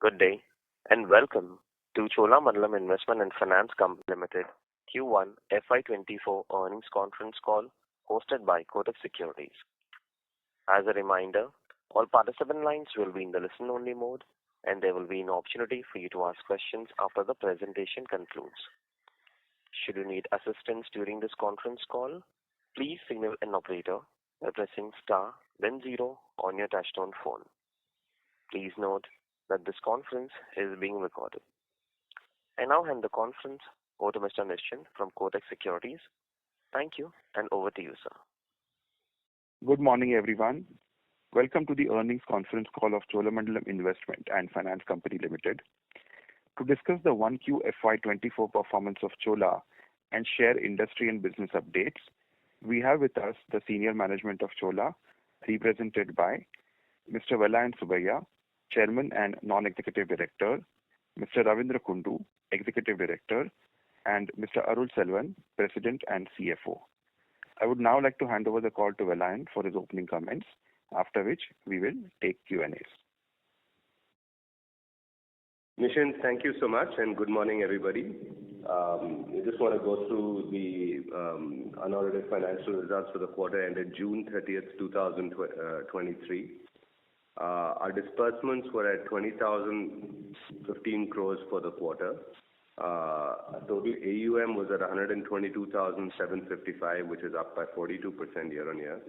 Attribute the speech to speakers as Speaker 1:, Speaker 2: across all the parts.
Speaker 1: Good day, and welcome to Cholamandalam Investment and Finance Company Limited Q1 FY24 earnings conference call hosted by Kotak Securities. As a reminder, all participant lines will be in the listen-only mode, and there will be an opportunity for you to ask questions after the presentation concludes. Should you need assistance during this conference call, please signal an operator by pressing star then 0 on your touchtone phone. Please note that this conference is being recorded. I now hand the conference over to Mr. Nischint from Kotak Securities. Thank you, and over to you, sir.
Speaker 2: Good morning, everyone. Welcome to the earnings conference call of Cholamandalam Investment and Finance Company Limited. To discuss the 1Q FY24 performance of Chola and share industry and business updates, we have with us the senior management of Chola, represented by Mr. Vellayan Subbiah, Chairman and Non-Executive Director, Mr. Ravindra Kundu, Executive Director, and Mr. Arul Selvan, President and CFO. I would now like to hand over the call to Vellayan for his opening comments, after which we will take Q&As.
Speaker 3: Nischint, thank you so much, and good morning, everybody. I just want to go through the unaudited financial results for the quarter ended June 30th, 2023. Our disbursements were at 20,015 crores for the quarter. Total AUM was at 122,755, which is up by 42% year-on-year.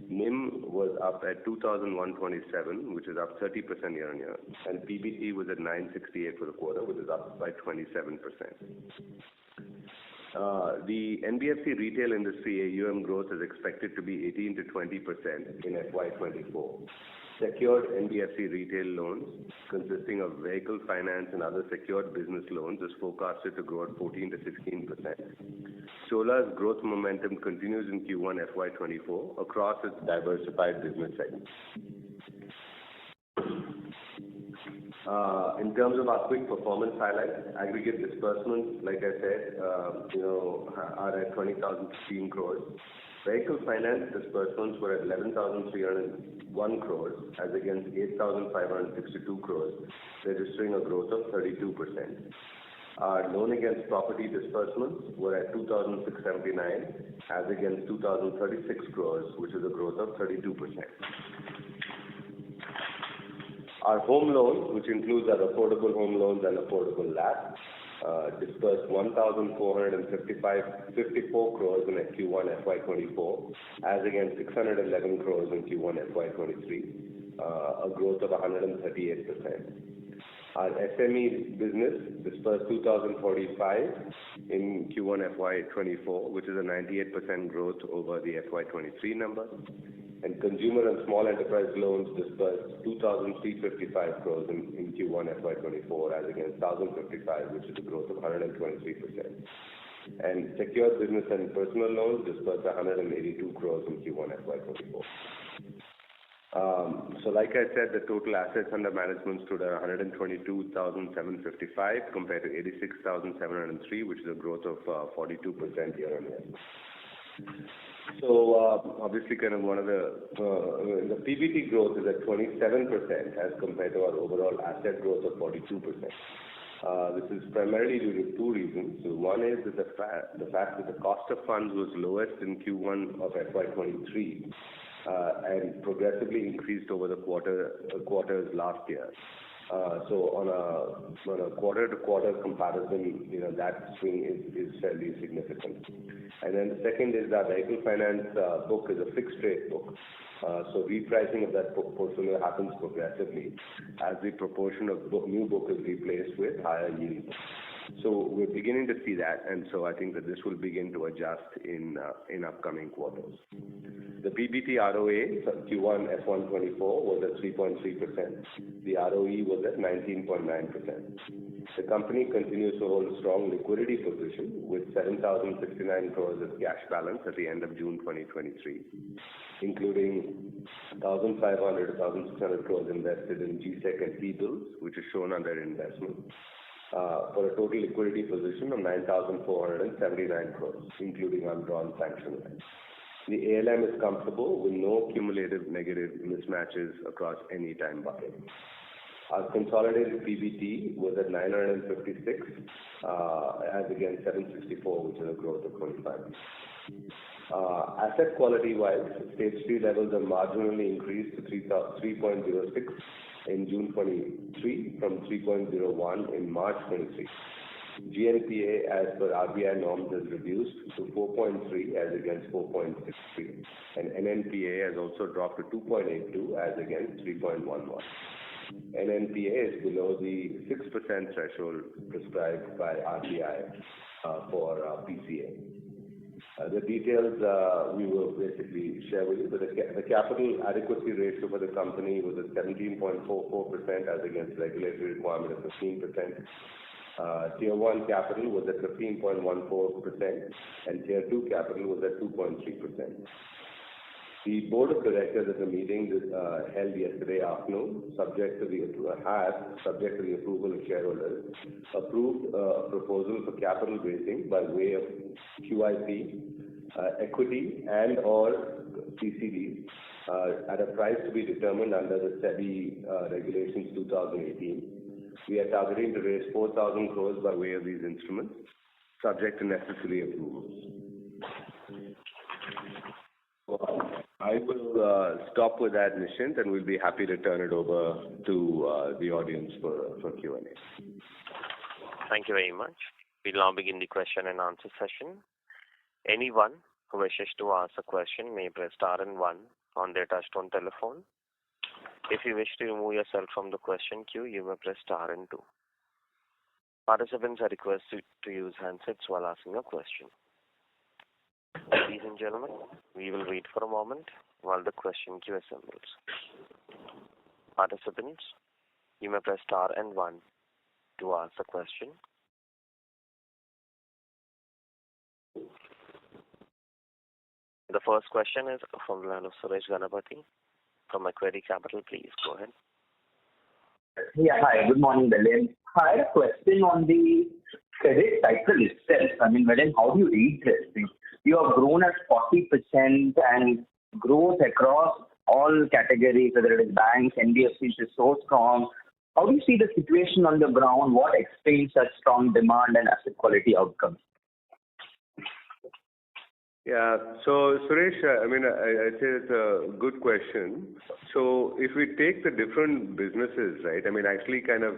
Speaker 3: NIM was up at 2,127, which is up 30% year-on-year. And PBT was at 968 for the quarter, which is up by 27%. The NBFC retail industry AUM growth is expected to be 18 to 20% in FY24. Secured NBFC retail loans, consisting of vehicle finance and other secured business loans, is forecasted to grow at 14 to 16%. Chola's growth momentum continues in Q1 FY24 across its diversified business segments. In terms of our quick performance highlights, aggregate disbursements, like I said, are at 20,015 crores. Vehicle finance disbursements were at 11,301 crores as against 8,562 crores, registering a growth of 32%. Our loan against property disbursements were at 2,679 as against 2,036 crores, which is a growth of 32%. Our home loans, which includes our affordable home loans and affordable LAP, disbursed 1,454 crores in Q1 FY24 as against 611 crores in Q1 FY23, a growth of 138%. Our SME business disbursed 2,045 in Q1 FY24, which is a 98% growth over the FY23 number. And consumer and small enterprise loans disbursed 2,355 crores in Q1 FY24 as against 1,055, which is a growth of 123%. And secured business and personal loans disbursed 182 crores in Q1 FY24. So like I said, the total assets under management stood at 122,755 compared to 86,703, which is a growth of 42% year-on-year. So obviously, kind of one of the PBT growth is at 27% as compared to our overall asset growth of 42%. This is primarily due to two reasons. So one is that the fact that the cost of funds was lowest in Q1 of FY23 and progressively increased over the quarters last year. So on a quarter-to-quarter comparison, that swing is fairly significant. And then the second is that vehicle finance book is a fixed rate book. So repricing of that portfolio happens progressively as the proportion of new book is replaced with higher yield. So we're beginning to see that, and so I think that this will begin to adjust in upcoming quarters. The PBT ROA for Q1 F124 was at 3.3%. The ROE was at 19.9%. The company continues to hold a strong liquidity position with 7,069 crores as cash balance at the end of June 2023, including 1,500 to 1,600 crores invested in GSEC and T-bills, which is shown under investment, for a total liquidity position of 9,479 crores, including undrawn sanction lines. The ALM is comfortable with no cumulative negative mismatches across any time bucket. Our consolidated PBT was at 956 as against 764, which is a growth of 25%. Asset quality-wise, stage 3 levels are marginally increased to 3.06 in June 23 from 3.01 in March 23. GNPA as per RBI norms is reduced to 4.3 as against 4.63, and NNPA has also dropped to 2.82 as against 3.11. NNPA is below the 6% threshold prescribed by RBI for PCA. The details we will basically share with you, but the capital adequacy ratio for the company was at 17.44% as against regulatory requirement of 15%. Tier 1 capital was at 15.14% and Tier 2 capital was at 2.3%. The Board of Directors at the meeting held yesterday afternoon, subject to the approval of shareholders, approved a proposal for capital raising by way of QIP, equity and or CCDs at a price to be determined under the SEBI Regulations 2018. We are targeting to raise 4,000 crores by way of these instruments, subject to necessary approvals. I will stop with that, Nishant, and we'll be happy to turn it over to the audience for Q&A.
Speaker 1: Thank you very much. We'll now begin the question and answer session. Anyone who wishes to ask a question may press star and one on their touchtone telephone. If you wish to remove yourself from the question queue, you may press star and two. Participants are requested to use handsets while asking a question. Ladies and gentlemen, we will wait for a moment while the question queue assembles. Participants, you may press star and one to ask a question. The first question is from the line of Suresh Ganapathy from Macquarie Capital. Please go ahead.
Speaker 4: Yeah, hi. Good morning, Vellayan. I had a question on the credit cycle itself. I mean, Vellayan, how do you read this? You have grown at 40% and growth across all categories, whether it is banks, NBFCs, is so strong. How do you see the situation on the ground? What explains such strong demand and asset quality outcomes?
Speaker 3: Yeah, so Suresh, I'd say it's a good question. So if we take the different businesses, right, actually kind of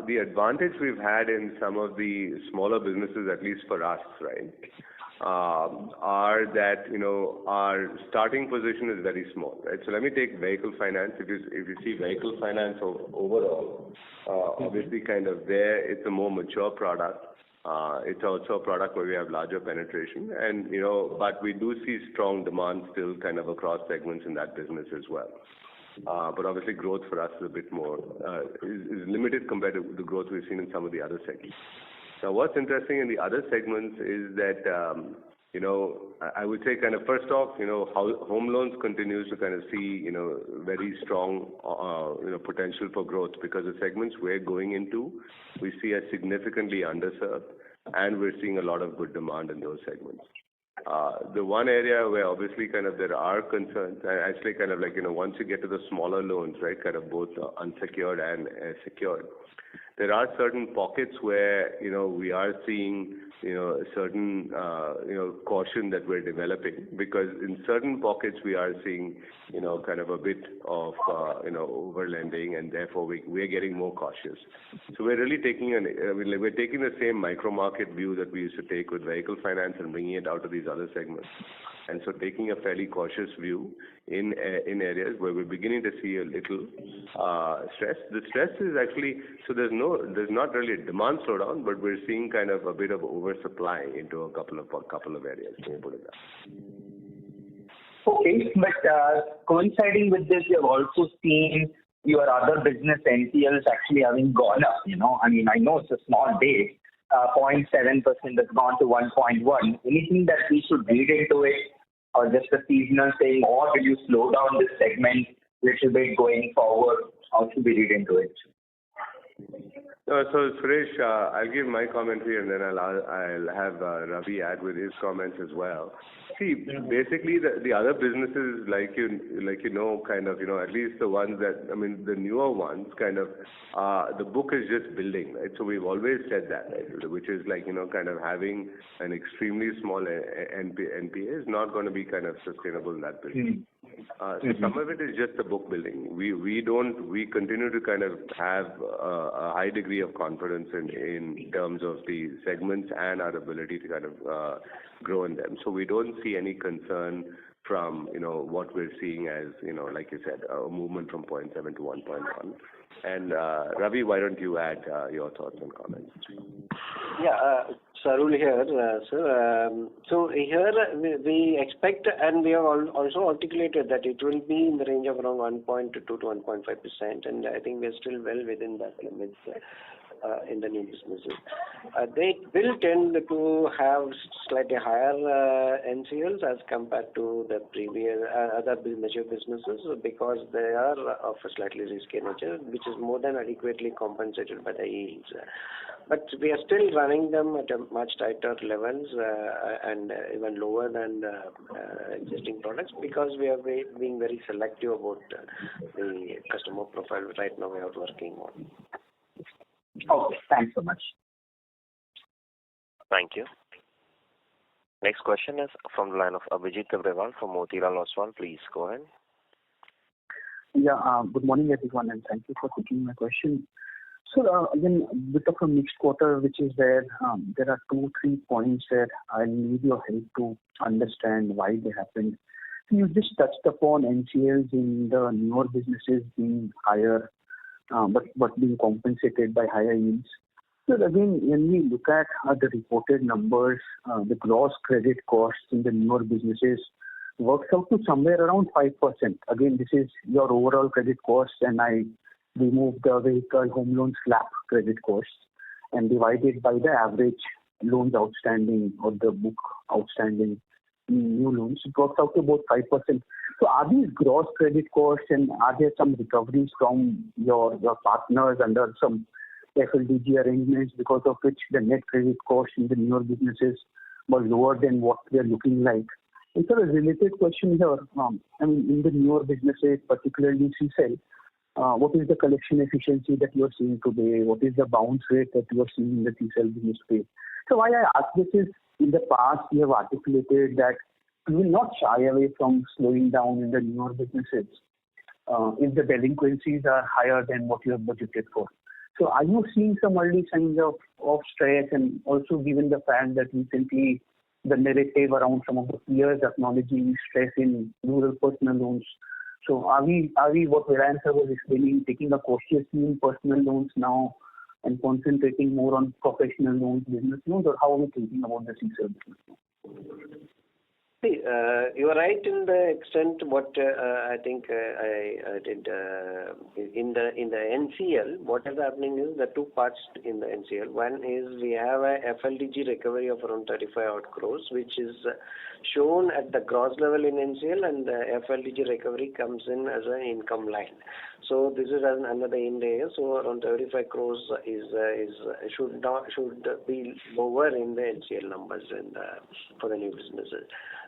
Speaker 3: the advantage we've had in some of the smaller businesses, at least for us, right, are that, our starting position is very small, right? So let me take vehicle finance. If you see vehicle finance overall, obviously kind of there, it's a more mature product. It's also a product where we have larger penetration and, but we do see strong demand still kind of across segments in that business as well. But obviously growth for us is a bit more, is limited compared to the growth we've seen in some of the other segments. Now, what's interesting in the other segments is that, I would say kind of first off, how home loans continues to kind of see, very strong, potential for growth because the segments we're going into, we see as significantly underserved and we're seeing a lot of good demand in those segments. The one area where obviously kind of there are concerns, and actually kind of like, once you get to the smaller loans, right, kind of both unsecured and secured, there are certain pockets where, we are seeing, a certain, caution that we're developing because in certain pockets we are seeing, kind of a bit of, over lending and therefore we're getting more cautious. So we're really taking we're taking the same micro market view that we used to take with vehicle finance and bringing it out to these other segments. And so taking a fairly cautious view in areas where we're beginning to see a little stress. The stress is actually, so there's not really a demand slowdown, but we're seeing kind of a bit of oversupply into a couple of areas. Can you put it that?
Speaker 4: Okay, but coinciding with this, you have also seen your other business NPLs actually having gone up. I know it's a small base. 0.7% has gone to 1.1. Anything that we should read into it, or just a seasonal thing, or will you slow down this segment a little bit going forward? How should we read into it?
Speaker 3: So Suresh, I'll give my commentary and then I'll have Ravi add with his comments as well. See, basically the other businesses, like you know, kind of, you know, at least the ones that, I mean, the newer ones, kind of, the book is just building, right? So we've always said that, right? Which is like, you know, kind of having an extremely small NPA is not going to be kind of sustainable in that business. So some of it is just the book building. We continue to kind of have a high degree of confidence in terms of the segments and our ability to kind of grow in them. So we don't see any concern from, you know, what we're seeing as, you know, like you said, a movement from 0.7 to 1.1. And Ravi, why don't you add your thoughts and comments?
Speaker 5: Yeah, Sarul here, sir. So here we expect, and we have also articulated that it will be in the range of around 1.2 to 1.5%, and I think we are still well within that limits in the new businesses. They will tend to have slightly higher NCLs as compared to the previous other mature businesses because they are of a slightly risky nature, which is more than adequately compensated by the yields. But we are still running them at a much tighter levels and even lower than existing products because we are being very selective about the customer profile right now we are working on.
Speaker 4: Okay, thanks so much.
Speaker 1: Thank you. Next question is from the line of Abhijit Tibrewal from Motilal Oswal. Please go ahead.
Speaker 6: Yeah, good morning everyone and thank you for taking my question. So again, a bit of a mixed quarter which is there. There are 2-3 points that I need your help to understand why they happened. You just touched upon NCLs in the newer businesses being higher, but being compensated by higher yields. So again, when we look at the reported numbers, the gross credit costs in the newer businesses works out to somewhere around 5%. Again, this is your overall credit costs, and I remove the vehicle home loan slab credit costs and divide it by the average loans outstanding or the book outstanding new loans. It works out to about 5%. So are these gross credit costs and are there some recoveries from your partners under some FLDG arrangements because of which the net credit costs in the newer businesses were lower than what they are looking like? And so a related question here, I mean, in the newer businesses, particularly CSEL, what is the collection efficiency that you are seeing today? What is the bounce rate that you are seeing in the CSEL business space? So why I ask this is, in the past you have articulated that you will not shy away from slowing down in the newer businesses if the delinquencies are higher than what you have budgeted for. So are you seeing some early signs of stress, and also given the fact that recently the narrative around some of the peers acknowledging stress in rural personal loans? So are we what Viran sir was explaining, taking a cautious view in personal loans now and concentrating more on professional loans, business loans, or how are we thinking about the CSEL business?
Speaker 5: See, you are right in the extent what I think I did in the NCL. What is happening is the two parts in the NCL. One is we have a FLDG recovery of around 35 odd crores, which is shown at the gross level in NCL, and the FLDG recovery comes in as an income line. So this is another Ind AS. So around 35 crores should be lower in the NCL numbers for the new businesses.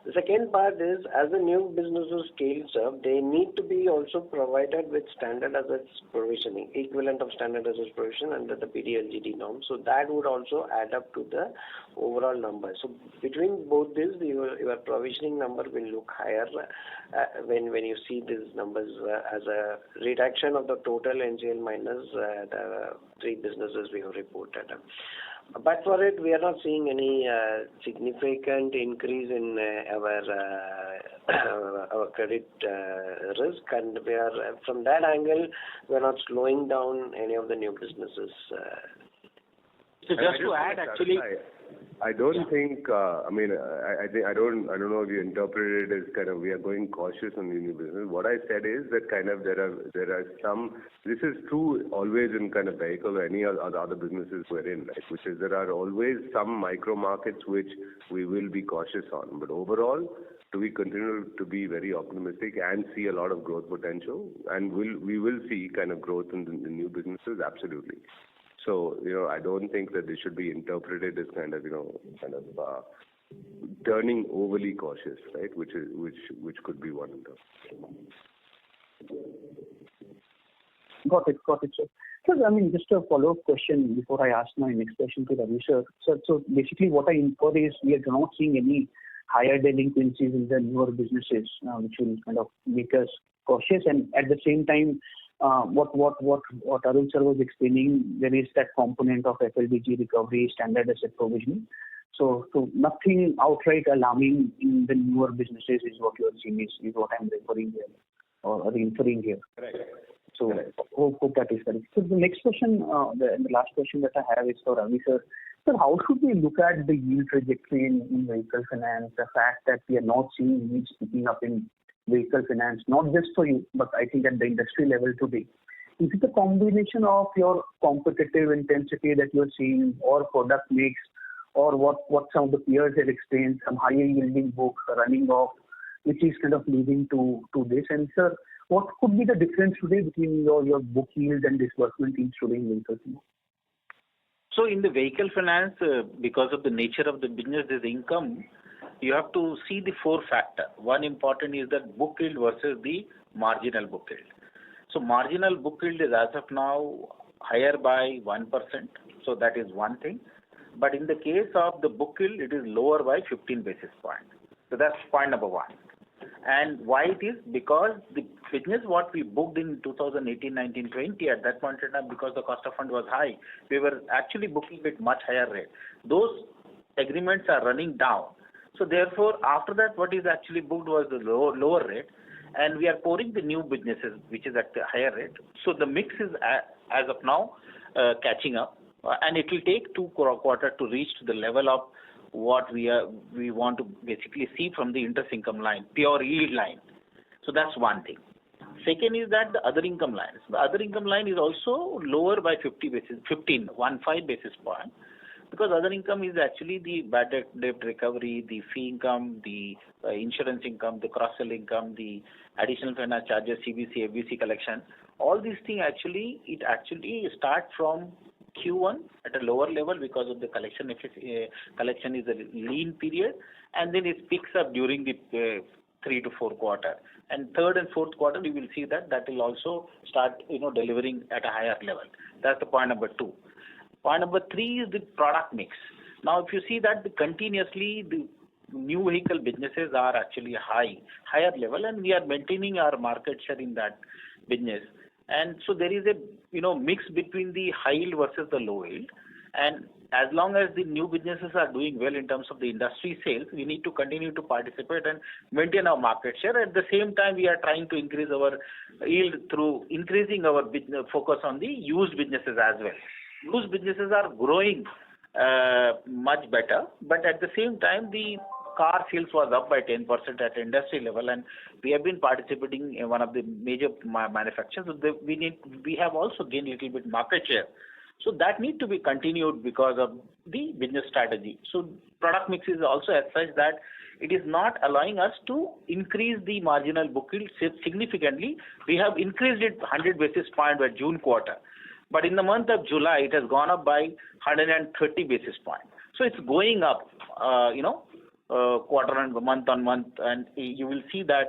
Speaker 5: The second part is, as the new businesses scales up, they need to be also provided with standard assets provisioning, equivalent of standard assets provision under the PDLGD norm. So that would also add up to the overall number. So between both these, your provisioning number will look higher when you see these numbers as a reduction of the total NCL minus the three businesses we have reported. But for it, we are not seeing any significant increase in our credit risk, and we are from that angle we are not slowing down any of the new businesses.
Speaker 7: So just to add, actually,
Speaker 3: I don't think. I mean, I don't know if you interpreted it as kind of we are going cautious on the new business. What I said is that kind of there are some. This is true always in kind of vehicle or any other businesses we're in, right? Which is there are always some micro markets which we will be cautious on. But overall, do we continue to be very optimistic and see a lot of growth potential? And we will see kind of growth in the new businesses, absolutely. So, I don't think that this should be interpreted as kind of turning overly cautious, right? Which could be one of them.
Speaker 6: Got it, sir. Sir, I mean, just a follow-up question before I ask my next question to Ravi, sir. So basically what I infer is we are not seeing any higher delinquencies in the newer businesses, which will kind of make us cautious. And at the same time, what Arun sir was explaining, there is that component of FLDG recovery, standard asset provisioning. So nothing outright alarming in the newer businesses is what you are seeing, is what I'm referring here or inferring here.
Speaker 3: Correct.
Speaker 6: So hope that is correct. So the next question, the last question that I have is for Ravi sir. Sir, how should we look at the yield trajectory in vehicle finance? The fact that we are not seeing yields picking up in vehicle finance, not just for you, but I think at the industry level today. Is it a combination of your competitive intensity that you are seeing, or product mix, or what some of the peers have explained, some higher yielding books running off, which is kind of leading to this? And sir, what could be the difference today between your book yield and disbursement yields today in vehicle finance?
Speaker 7: So in the vehicle finance, because of the nature of the business, this income, you have to see the four factor. One important is that book yield versus the marginal book yield. So marginal book yield is as of now higher by 1%. So that is one thing. But in the case of the book yield, it is lower by 15 basis points. So that's point number one. And why it is? Because the business what we booked in 2018, 19, 20, at that point in time, because the cost of fund was high, we were actually booking with much higher rate. Those agreements are running down. So therefore, after that, what is actually booked was the lower rate, and we are pouring the new businesses, which is at the higher rate. So the mix is, as of now, catching up, and it will take 2 quarters to reach to the level of what we want to basically see from the interest income line, pure yield line. So that's one thing. Second is that the other income lines. The other income line is also lower by 15 basis point, because other income is actually the bad debt recovery, the fee income, the insurance income, the cross-sell income, the additional finance charges, CBC, FBC collection. All these things actually start from Q1 at a lower level because of the collection is a lean period, and then it picks up during the 3 to 4 quarter. And third and fourth quarter, we will see that will also start delivering at a higher level. That's the point number 2. Point number 3 is the product mix. Now, if you see that continuously the new vehicle businesses are actually higher level, and we are maintaining our market share in that business. And so there is a mix between the high yield versus the low yield. And as long as the new businesses are doing well in terms of the industry sales, we need to continue to participate and maintain our market share. At the same time, we are trying to increase our yield through increasing our business focus on the used businesses as well. Used businesses are growing much better, but at the same time, the car sales was up by 10% at industry level, and we have been participating in one of the major manufacturers. So we have also gained a little bit market share. So that need to be continued because of the business strategy. So product mix is also as such that it is not allowing us to increase the marginal book yield significantly. We have increased it 100 basis point by June quarter. But in the month of July, it has gone up by 130 basis points. So it's going up, quarter and month on month, and you will see that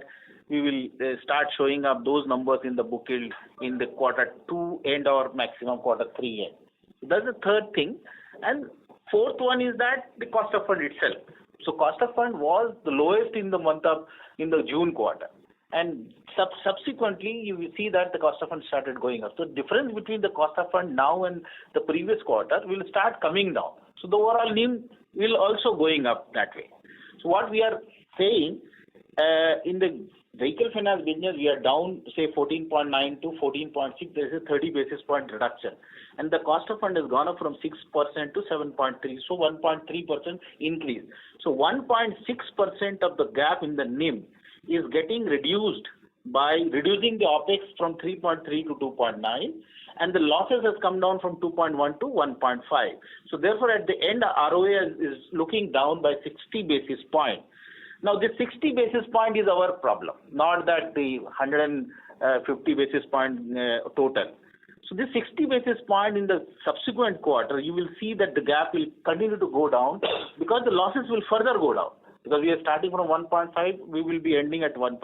Speaker 7: we will start showing up those numbers in the book yield in the quarter 2 end or maximum quarter 3 end. So that's the third thing. And fourth one is that the cost of fund itself. So cost of fund was the lowest in the June quarter. And subsequently, you will see that the cost of fund started going up. So difference between the cost of fund now and the previous quarter will start coming down. So the overall NIM will also going up that way. So what we are saying, in the vehicle finance business, we are down, say, 14.9 to 14.6. There is a 30 basis point reduction. And the cost of fund has gone up from 6% to 7.3. So 1.3% increase. So 1.6% of the gap in the NIM is getting reduced by reducing the OPEX from 3.3 to 2.9, and the losses has come down from 2.1 to 1.5. So therefore, at the end, ROA is looking down by 60 basis point. Now, this 60 basis point is our problem, not that the 150 basis point total. So this 60 basis point in the subsequent quarter, you will see that the gap will continue to go down because the losses will further go down. Because we are starting from 1.5, we will be ending at 1%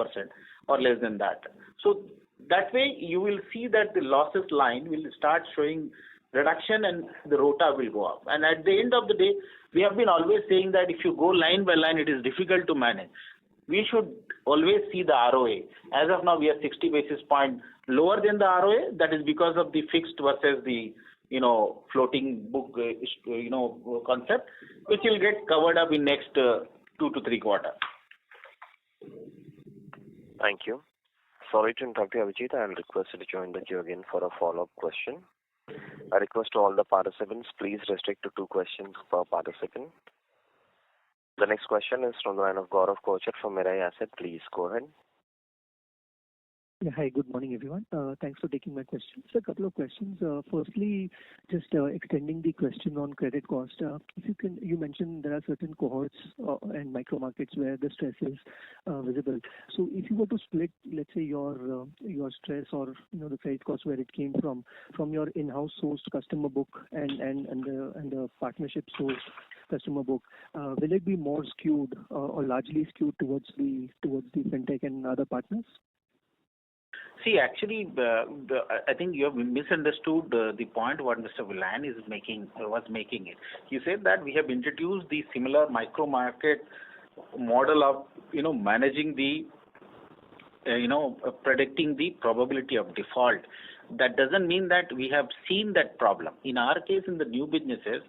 Speaker 7: or less than that. So that way you will see that the losses line will start showing reduction and the ROTA will go up. And at the end of the day, we have been always saying that if you go line by line, it is difficult to manage. We should always see the ROA. As of now, we are 60 basis point lower than the ROA. That is because of the fixed versus the floating book concept, which will get covered up in next 2 to 3 quarters.
Speaker 1: Thank you. Sorry to interrupt you, Abhijit. I am requested to join the queue again for a follow-up question. I request to all the participants, please restrict to 2 questions per participant. The next question is from the line of Gaurav Kochar from Mirae Asset. Please go ahead.
Speaker 8: Yeah, hi, good morning, everyone. Thanks for taking my questions. A couple of questions. Firstly, just extending the question on credit cost. You mentioned there are certain cohorts and micro markets where the stress is visible. So if you were to split, let's say your stress or the credit cost where it came from your in-house sourced customer book and the partnership sourced customer book, will it be more skewed or largely skewed towards the fintech and other partners?
Speaker 7: See, actually, I think you have misunderstood the point what Mr. Villan was making it. He said that we have introduced the similar micro market model of managing the predicting the probability of default. That doesn't mean that we have seen that problem. In our case, in the new businesses,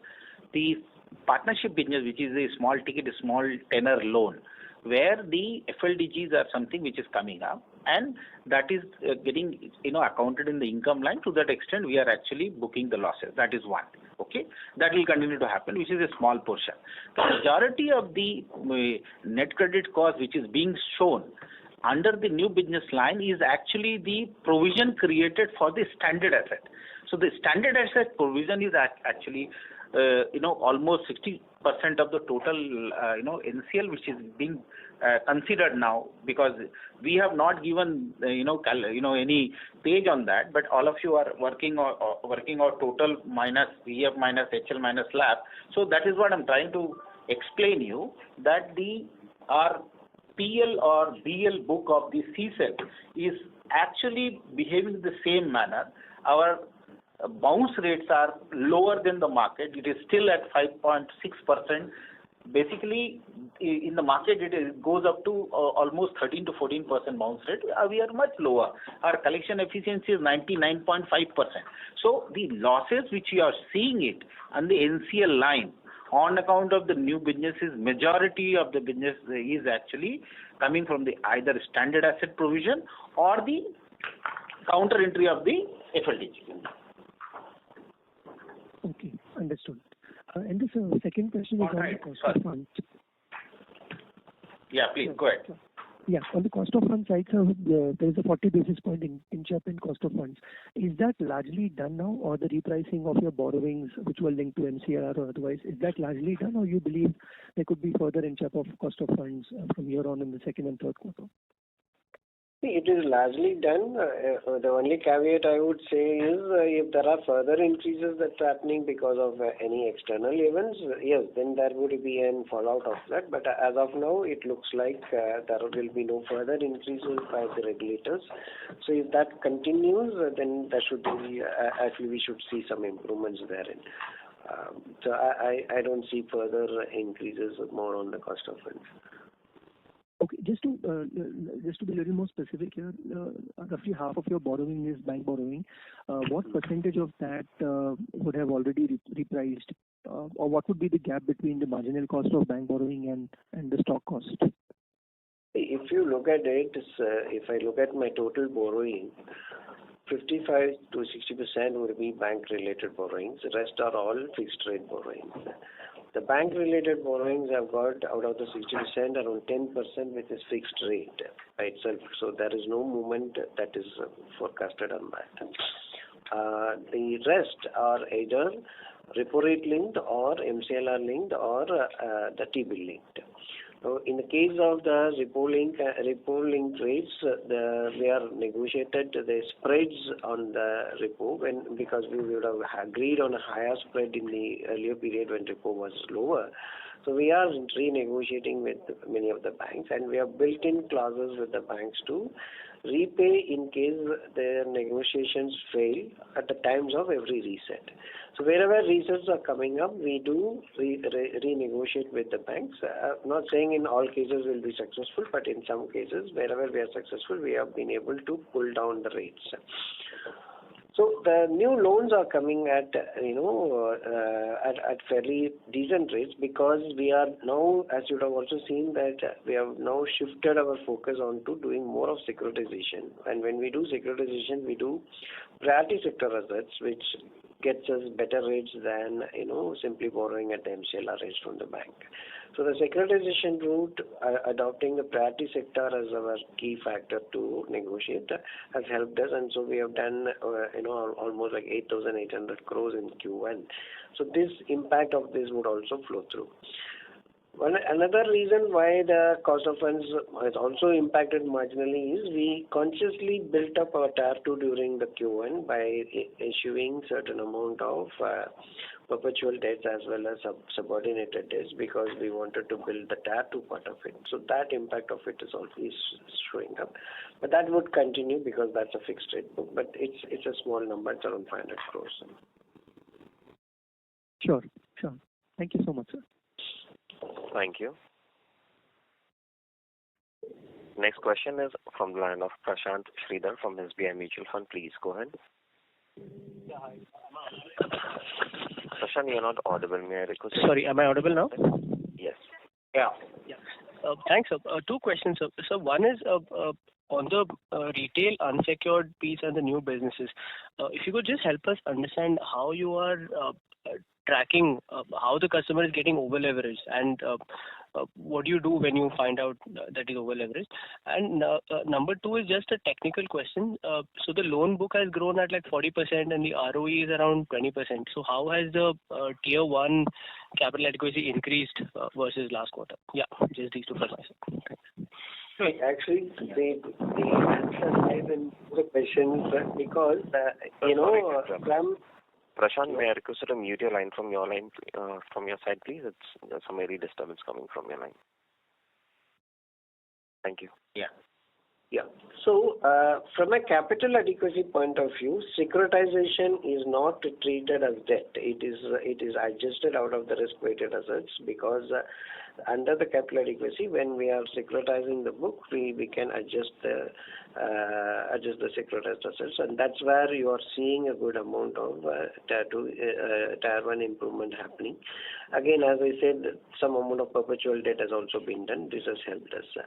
Speaker 7: the partnership business, which is a small ticket, small tenor loan, where the FLDGs are something which is coming up, and that is getting accounted in the income line. To that extent, we are actually booking the losses. That is one. Okay, that will continue to happen, which is a small portion. The majority of the net credit cost which is being shown under the new business line is actually the provision created for the standard asset. So the standard asset provision is actually almost 60% of the total NCL which is being considered now, because we have not given any page on that, but all of you are working out total minus VF minus HL minus LAP. So that is what I'm trying to explain you, that our PL or BL book of the CSEL is actually behaving the same manner. Our bounce rates are lower than the market. It is still at 5.6%. Basically, in the market, it goes up to almost 13 to 14% bounce rate. We are much lower. Our collection efficiency is 99.5%. So the losses which you are seeing it on the NCL line on account of the new businesses, majority of the business is actually coming from the either standard asset provision or the counter entry of the FLDG.
Speaker 8: Okay, understood. And this second question is on the cost of funds.
Speaker 7: Yeah, please, go ahead.
Speaker 8: Yeah, on the cost of funds side, so there is a 40 basis point inch up in cost of funds. Is that largely done now, or the repricing of your borrowings, which were linked to MCLR or otherwise, is that largely done, or you believe there could be further inch up of cost of funds from here on in the second and third quarter?
Speaker 5: It is largely done. The only caveat I would say is if there are further increases that's happening because of any external events, yes, then there would be an fallout of that. But as of now, it looks like there will be no further increases by the regulators. So if that continues, then there should be, actually we should see some improvements therein. So I don't see further increases more on the cost of funds.
Speaker 8: Okay, just to be a little more specific here, roughly half of your borrowing is bank borrowing. What percentage of that would have already repriced, or what would be the gap between the marginal cost of bank borrowing and the stock cost?
Speaker 5: If you look at it, if I look at my total borrowing, 55 to 60% would be bank-related borrowings. The rest are all fixed-rate borrowings. The bank-related borrowings have got out of the 60%, around 10% which is fixed rate by itself. So there is no movement that is forecasted on that. The rest are either repo rate linked or MCLR linked or the T-bill linked. In the case of the repo link rates, we are negotiated the spreads on the repo because we would have agreed on a higher spread in the earlier period when repo was lower. So we are renegotiating with many of the banks, and we have built-in clauses with the banks to repay in case their negotiations fail at the times of every reset. So wherever resets are coming up, we do renegotiate with the banks. Not saying in all cases we'll be successful, but in some cases, wherever we are successful, we have been able to pull down the rates. So the new loans are coming at fairly decent rates because we are now, as you have also seen, that we have now shifted our focus on to doing more of securitization. And when we do securitization, we do priority sector assets, which gets us better rates than simply borrowing at the MCLR rates from the bank. So the securitization route, adopting the priority sector as our key factor to negotiate, has helped us, and so we have done almost like 8,800 crores in Q1. So this impact of this would also flow through. Another reason why the cost of funds has also impacted marginally is we consciously built up our Tier 2 during the Q1 by issuing certain amount of perpetual debts as well as subordinated debts because we wanted to build the Tier 2 part of it. So that impact of it is always showing up. But that would continue because that's a fixed rate book. But it's a small number, it's around 500 crores.
Speaker 8: Sure. Thank you so much, sir.
Speaker 1: Thank you. Next question is from the line of Prashant Sridhar from SBI Mutual Fund. Please go ahead.
Speaker 9: Yeah, hi.
Speaker 1: Prashant, you're not audible. May I request?
Speaker 9: Sorry, am I audible now?
Speaker 1: Yes.
Speaker 9: Yeah. Thanks, sir. Two questions, sir. So one is on the retail unsecured piece and the new businesses. If you could just help us understand how you are tracking how the customer is getting over leveraged and what do you do when you find out that is over leveraged? And number two is just a technical question. So the loan book has grown at like 40% and the ROE is around 20%. So how has the tier 1 capital adequacy increased versus last quarter? Yeah, just these two for myself.
Speaker 5: Right. Actually, the answer is in the questions because from
Speaker 1: Prashant, may I request you to mute your line from your side, please? There's some very disturbance coming from your line. Thank you.
Speaker 5: Yeah. So, from a capital adequacy point of view, securitization is not treated as debt. It is adjusted out of the risk-weighted assets because under the capital adequacy, when we are securitizing the book, we can adjust the securitized assets, and that's where you are seeing a good amount of Tier 1 improvement happening. Again, as I said, some amount of perpetual debt has also been done. This has helped us.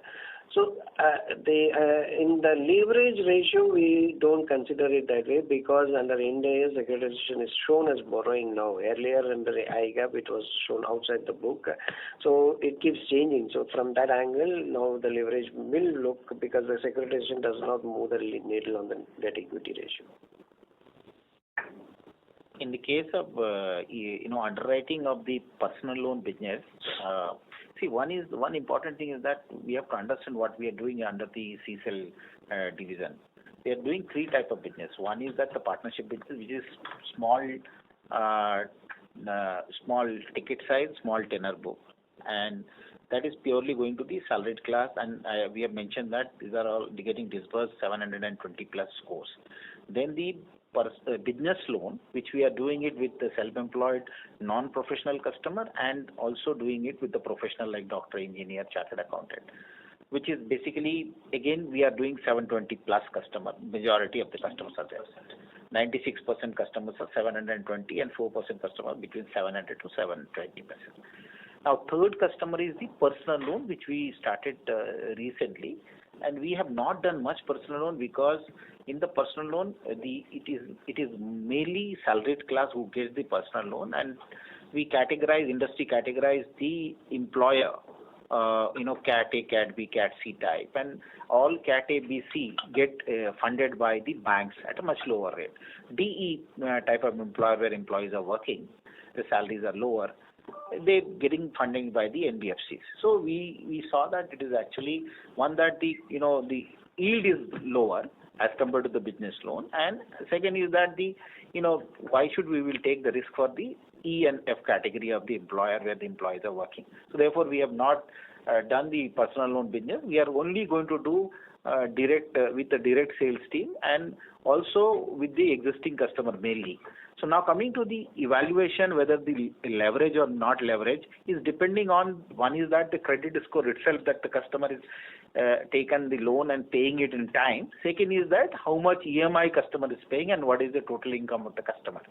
Speaker 5: So, in the leverage ratio, we don't consider it that way because under Ind AS, securitization is shown as borrowing now. Earlier under the IGAAP, it was shown outside the book. So it keeps changing. So from that angle, now the leverage will look because the securitization does not move the needle on the debt equity ratio.
Speaker 7: In the case of underwriting of the personal loan business, one important thing is that we have to understand what we are doing under the CSEL division. We are doing three types of business. One is that the partnership business, which is small ticket size, small tenor book, and that is purely going to the salaried class. And we have mentioned that these are all getting disbursed 720 plus scores. Then the business loan, which we are doing it with the self-employed non-professional customer and also doing it with the professional like doctor, engineer, chartered accountant, which is basically, again, we are doing 720 plus customer. Majority of the customers are there. 96% customers are 720 and 4% customer between 700 to 720%. Now, third customer is the personal loan, which we started recently, and we have not done much personal loan because in the personal loan, it is mainly salaried class who gets the personal loan, and we industry categorize the employer, Cat A, Cat B, Cat C type, and all Cat A, B, C get funded by the banks at a much lower rate. DE type of employer where employees are working, the salaries are lower, they're getting funding by the NBFCs. So we saw that it is actually one that the yield is lower as compared to the business loan, and second is that why should we will take the risk for the E and F category of the employer where the employees are working. So therefore we have not done the personal loan business. We are only going to do direct with the direct sales team and also with the existing customer mainly. So now coming to the evaluation whether the leverage or not leverage is depending on, one is that the credit score itself that the customer is taken the loan and paying it in time. Second is that how much EMI customer is paying and what is the total income of the customer.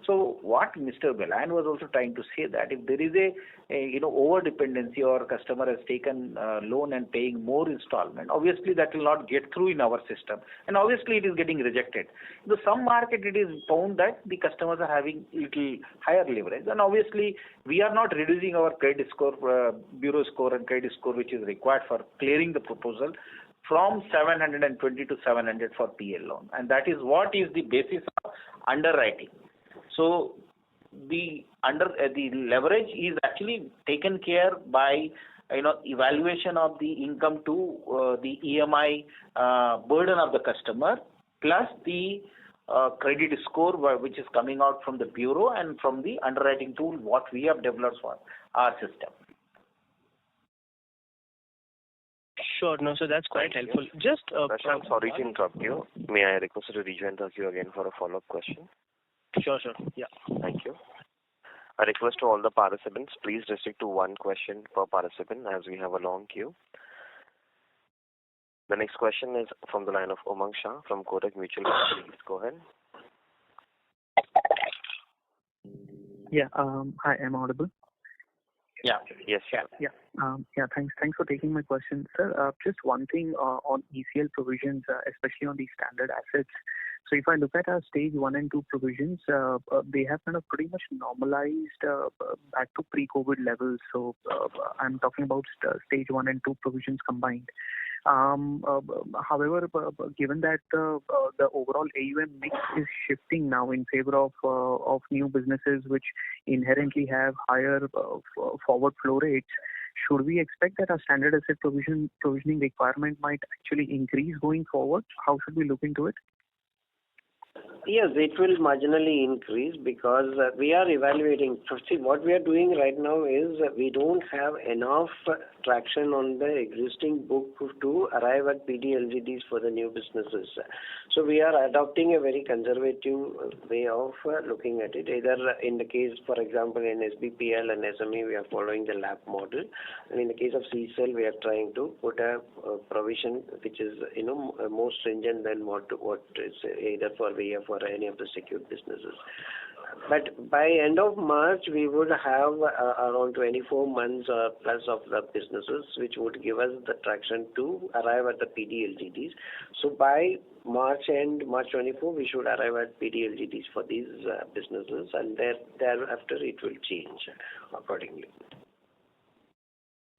Speaker 7: So what Mr. Velan was also trying to say that if there is a over dependency or customer has taken loan and paying more installment, obviously that will not get through in our system, and obviously it is getting rejected. In some market it is found that the customers are having little higher leverage, and obviously we are not reducing our credit score, bureau score and credit score which is required for clearing the proposal from 720 to 700 for PL loan, and that is what is the basis of underwriting. So the leverage is actually taken care by evaluation of the income to the EMI burden of the customer plus the credit score which is coming out from the bureau and from the underwriting tool what we have developed for our system.
Speaker 9: Sure. No, so that's quite helpful. Just
Speaker 1: Prashant, sorry to interrupt you. May I request you to rejoin the queue again for a follow-up question?
Speaker 9: Sure. Yeah.
Speaker 1: Thank you. A request to all the participants, please restrict to one question per participant as we have a long queue. The next question is from the line of Umang Shah from Kotak Mutual Fund. Please go ahead.
Speaker 6: Yeah. Hi, am I audible?
Speaker 7: Yeah.
Speaker 1: Yes.
Speaker 6: Thanks for taking my question, sir. Just one thing on ECL provisions, especially on the standard assets. So if I look at our stage 1 and 2 provisions, they have kind of pretty much normalized back to pre-COVID levels. So I'm talking about stage 1 and 2 provisions combined. However, given that the overall AUM mix is shifting now in favor of new businesses which inherently have higher forward flow rates, should we expect that our standard asset provisioning requirement might actually increase going forward? How should we look into it?
Speaker 5: Yes, it will marginally increase because we are evaluating. See, what we are doing right now is we don't have enough traction on the existing book to arrive at PD/LGDs for the new businesses. So we are adopting a very conservative way of looking at it. Either in the case, for example, in SBPL and SME, we are following the LAP model, and in the case of CSEL, we are trying to put a provision which is more stringent than what is either for VF or any of the secured businesses. But by end of March, we would have around 24 months or plus of the businesses, which would give us the traction to arrive at the PD/LGDs. So by March end, March 24, we should arrive at PD/LGDs for these businesses, and thereafter it will change accordingly.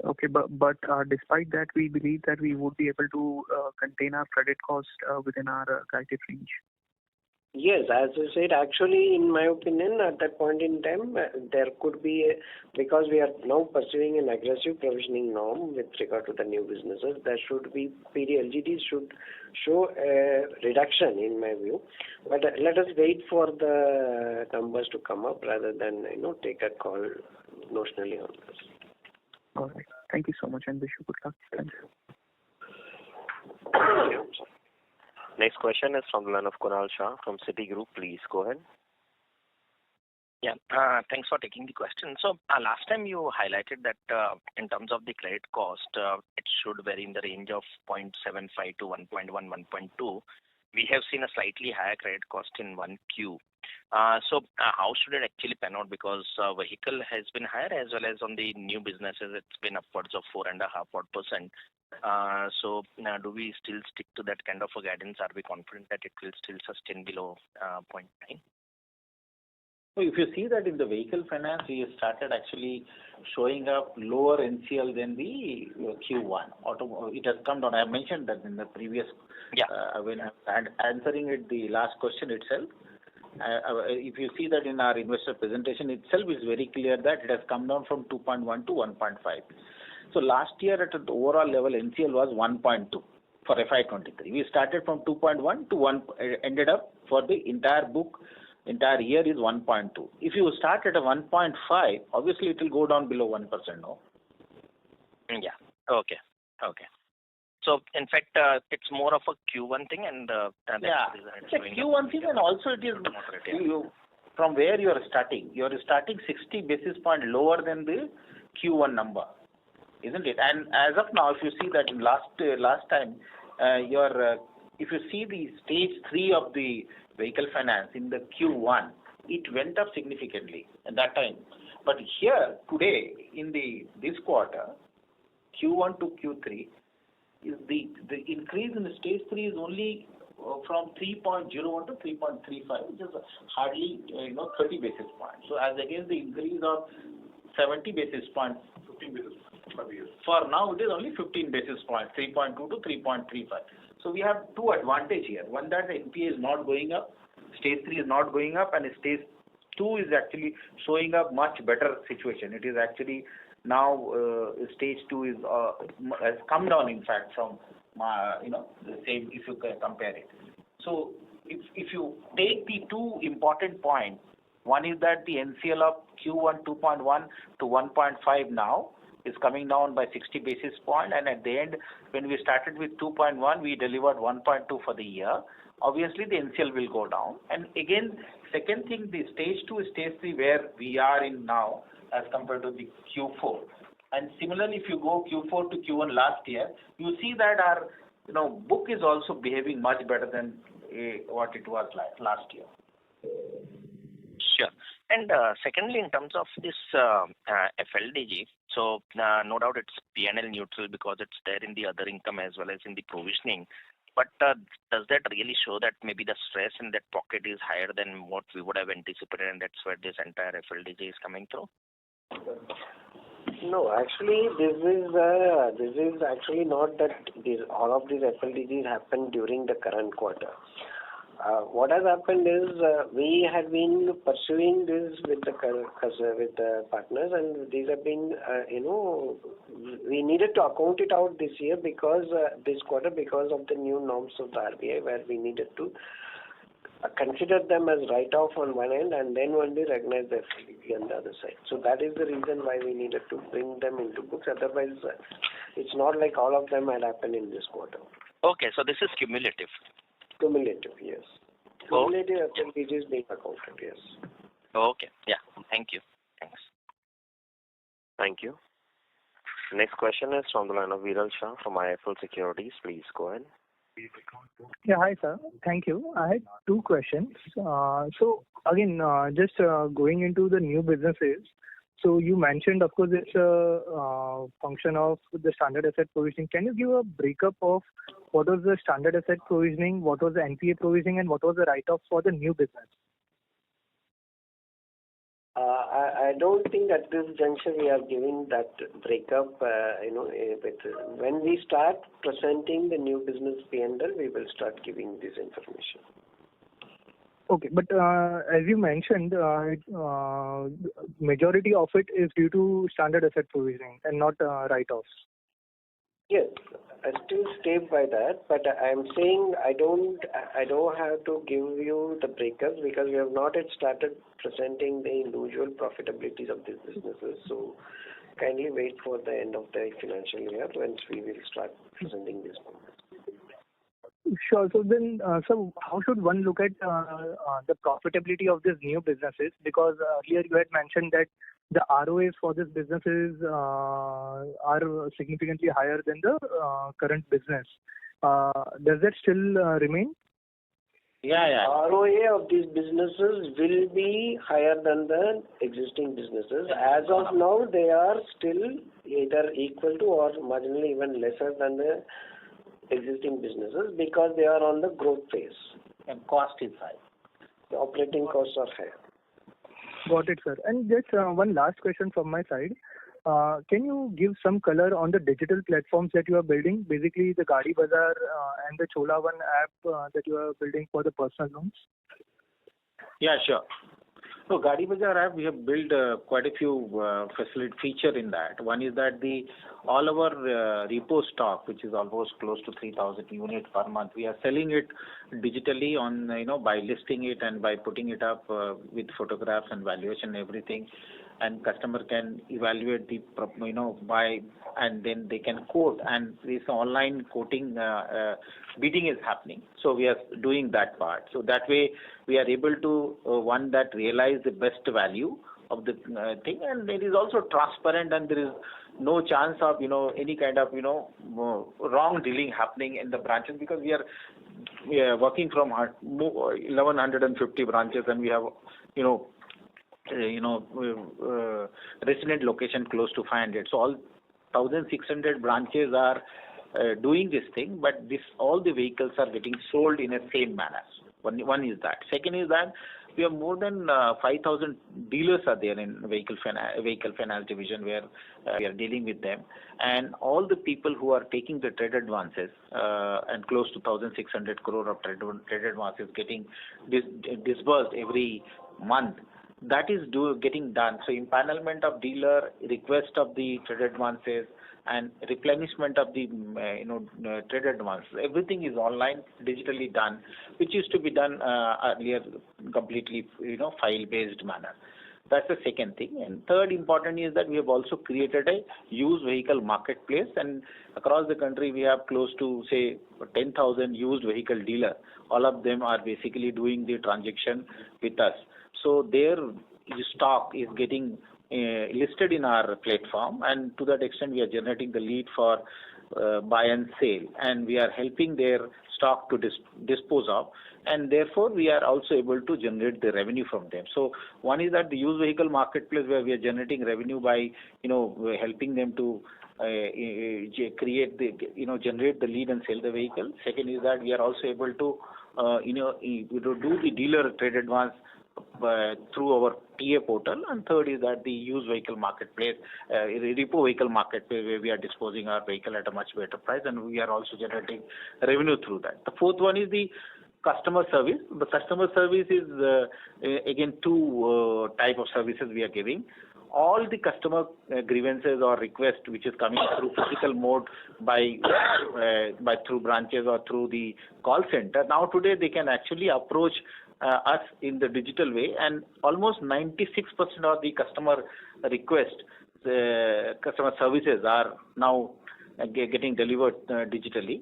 Speaker 6: Okay, but despite that, we believe that we would be able to contain our credit cost within our guided range.
Speaker 5: Yes, as I said, actually, in my opinion, at that point in time, there could be, because we are now pursuing an aggressive provisioning norm with regard to the new businesses, there should be, PD/LGDs should show a reduction in my view. But let us wait for the numbers to come up rather than, take a call notionally on this.
Speaker 6: All right. Thank you so much and wish you good luck. Thanks.
Speaker 1: Next question is from the line of Kunal Shah from Citigroup. Please go ahead.
Speaker 10: Yeah, thanks for taking the question. So last time you highlighted that in terms of the credit cost, it should vary in the range of 0.75 to 1.1, 1.2. We have seen a slightly higher credit cost in 1Q. So how should it actually pan out? Because vehicle has been higher as well as on the new businesses, it's been upwards of 4.5%. So do we still stick to that kind of a guidance? Are we confident that it will still sustain below 0.9?
Speaker 7: So if you see that in the vehicle finance, we started actually showing up lower NCL than the Q1. It has come down. I mentioned that in the previous, when I was answering it, the last question itself. If you see that in our investor presentation itself, is very clear that it has come down from 2.1 to 1.5. So last year at the overall level, NCL was 1.2 for FY23. We started from 2.1 to 1, ended up for the entire book, entire year is 1.2. If you start at a 1.5, obviously it will go down below 1%, no?
Speaker 10: Yeah. Okay. So, in fact, it's more of a Q1 thing, and that's the reason
Speaker 7: it's a Q1 thing, and also it is from where you are starting. You are starting 60 basis point lower than the Q1 number, isn't it? And as of now, if you see that in last time, if you see the stage 3 of the vehicle finance in the Q1, it went up significantly at that time. But here today in this quarter, Q1 to Q3, is the increase in the stage 3 is only from 3.01 to 3.35, which is hardly 30 basis points. So as against the increase of 70 basis points, 15 basis points. For now it is only 15 basis points, 3.2 to 3.35. So we have two advantage here. One, that the NPA is not going up, stage 3 is not going up, and stage 2 is actually showing a much better situation. It is actually now stage 2 has come down, in fact, from the same, if you compare it. So if you take the two important points, one is that the NCL of Q1 2.1 to 1.5 now is coming down by 60 basis point, and at the end, when we started with 2.1, we delivered 1.2 for the year. Obviously, the NCL will go down. And again, second thing, the stage 2 is stage 3 where we are in now as compared to the Q4. And similarly, if you go Q4 to Q1 last year, you see that our book is also behaving much better than what it was last year.
Speaker 10: Sure. And secondly, in terms of this FLDG, so no doubt it's P&L neutral because it's there in the other income as well as in the provisioning. But does that really show that maybe the stress in that pocket is higher than what we would have anticipated, and that's where this entire FLDG is coming through?
Speaker 5: No, actually, this is actually not that all of these FLDGs happened during the current quarter. What has happened is we had been pursuing this with the partners, and these have been, we needed to account it out this year because this quarter, because of the new norms of the RBI, where we needed to consider them as write-off on one end and then only recognize the FLDG on the other side. So that is the reason why we needed to bring them into books. Otherwise, it's not like all of them had happened in this quarter.
Speaker 10: Okay, so this is cumulative.
Speaker 5: Cumulative, yes. Cumulative FLDG is being accounted, yes.
Speaker 10: Okay, yeah. Thank you. Thanks.
Speaker 1: Thank you. Next question is from the line of Viral Shah from IIFL Securities. Please go ahead.
Speaker 11: Yeah, hi sir. Thank you. I had two questions. So again, just going into the new businesses. So you mentioned, of course, it's a function of the standard asset provisioning. Can you give a breakup of what was the standard asset provisioning, what was the NPA provisioning, and what was the write-off for the new business?
Speaker 5: I don't think at this juncture we are giving that breakup. When we start presenting the new business P&L, we will start giving this information.
Speaker 11: Okay, but as you mentioned, majority of it is due to standard asset provisioning and not write-offs.
Speaker 5: Yes, I still stay by that, but I'm saying I don't have to give you the breakups because we have not yet started presenting the individual profitabilities of these businesses. So kindly wait for the end of the financial year when we will start presenting these numbers.
Speaker 11: Sure. So then, so how should one look at the profitability of these new businesses? Because earlier you had mentioned that the ROAs for these businesses are significantly higher than the current business. Does that still remain?
Speaker 5: Yeah. ROA of these businesses will be higher than the existing businesses. As of now, they are still either equal to or marginally even lesser than the existing businesses because they are on the growth phase.
Speaker 7: And cost is high.
Speaker 5: The operating costs are higher.
Speaker 11: Got it, sir. And just one last question from my side. Can you give some color on the digital platforms that you are building, basically the Gaadi Bazaar and the Chola One app that you are building for the personal loans?
Speaker 7: Yeah, sure. So Gadi Bazaar app, we have built quite a few facility feature in that. One is that all our repo stock, which is almost close to 3,000 units per month, we are selling it digitally on by listing it and by putting it up with photographs and valuation and everything, and customer can evaluate the buy, and then they can quote, and this online quoting bidding is happening. So we are doing that part. So that way we are able to one that realize the best value of the thing, and it is also transparent, and there is no chance of any kind of wrong dealing happening in the branches, because we are working from 1150 branches, and we have resident location close to 500. So all 1,600 branches are doing this thing, but all the vehicles are getting sold in a same manner. One is that. Second is that we have more than 5,000 dealers are there in vehicle finance division, where we are dealing with them, and all the people who are taking the trade advances and close to 1,600 crore of trade advances getting disbursed every month. That is getting done. So empanelment of dealer, request of the trade advances, and replenishment of the trade advances, everything is online, digitally done, which used to be done earlier completely file based manner. That's the second thing. And third important is that we have also created a used vehicle marketplace, and across the country we have close to say 10,000 used vehicle dealer. All of them are basically doing the transaction with us. So their stock is getting listed in our platform, and to that extent we are generating the lead for buy and sale, and we are helping their stock to dispose of, and therefore we are also able to generate the revenue from them. So one is that the used vehicle marketplace, where we are generating revenue by helping them to generate the lead and sell the vehicle. Second is that we are also able to do the dealer trade advance through our TA portal, and third is that the used vehicle marketplace, repo vehicle marketplace, where we are disposing our vehicle at a much better price, and we are also generating revenue through that. The fourth one is the customer service. The customer service is again two type of services we are giving. All the customer grievances or requests which is coming through physical mode by through branches or through the call center, now today they can actually approach us in the digital way, and almost 96% of the customer request, customer services are now getting delivered digitally,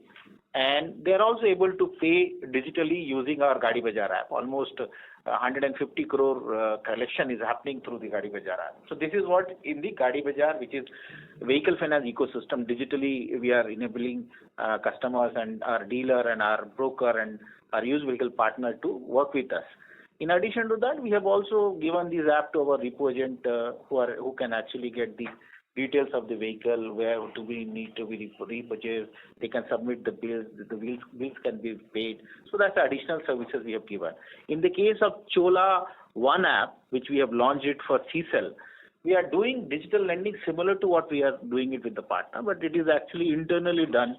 Speaker 7: and they are also able to pay digitally using our Gadi Bazaar app. Almost 150 crore collection is happening through the Gadi Bazaar app. So this is what in the Gadi Bazaar, which is vehicle finance ecosystem, digitally we are enabling customers and our dealer and our broker and our used vehicle partner to work with us. In addition to that, we have also given this app to our repo agent who can actually get the details of the vehicle, where to be need to be repurchased. They can submit the bills, the bills can be paid. So that's the additional services we have given. In the case of Chola One app, which we have launched it for CSEL, we are doing digital lending similar to what we are doing it with the partner, but it is actually internally done